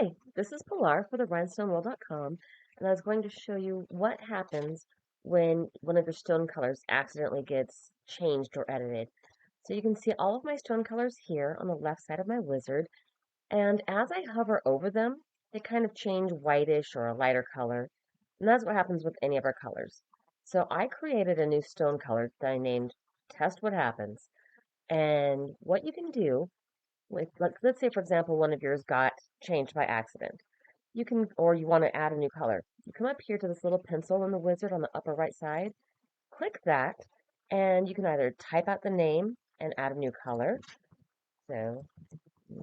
Hi, this is Pilar for the rhinestoneworld.com, and I was going to show you what happens when one of your stone colors accidentally gets changed or edited. So you can see all of my stone colors here on the left side of my wizard, and as I hover over them, they kind of change whitish or a lighter color, and that's what happens with any of our colors. So I created a new stone color that I named Test What Happens, and what you can do with, like, let's say, for example, one of yours got changed by accident. You can, or you want to add a new color. You come up here to this little pencil in the wizard on the upper right side, click that, and you can either type out the name and add a new color. So,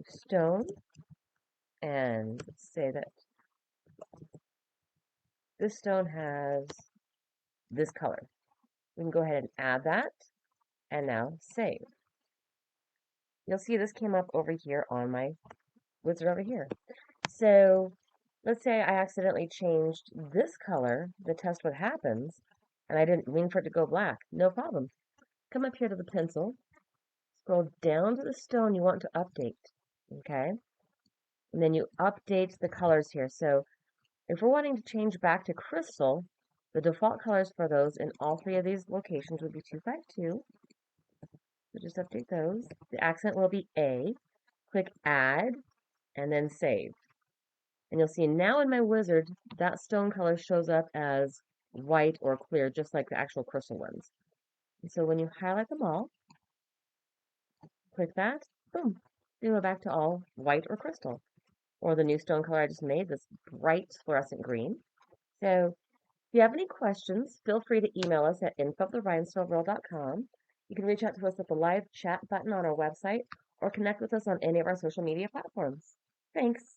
stone, and say that this stone has this color. We can go ahead and add that, and now save. You'll see this came up over here on my wizard over here. So let's say I accidentally changed this color to test what happens, and I didn't mean for it to go black. No problem. Come up here to the pencil, scroll down to the stone you want to update, okay? And then you update the colors here. So if we're wanting to change back to crystal, the default colors for those in all three of these locations would be 252. So just update those. The accent will be A. Click Add, and then Save. And you'll see now in my wizard, that stone color shows up as white or clear, just like the actual crystal ones. And so when you highlight them all, click that, boom, they go back to all white or crystal. Or the new stone color I just made, this bright fluorescent green. So if you have any questions, feel free to email us at info@therhinestoneworld.com. You can reach out to us at the live chat button on our website or connect with us on any of our social media platforms. Thanks.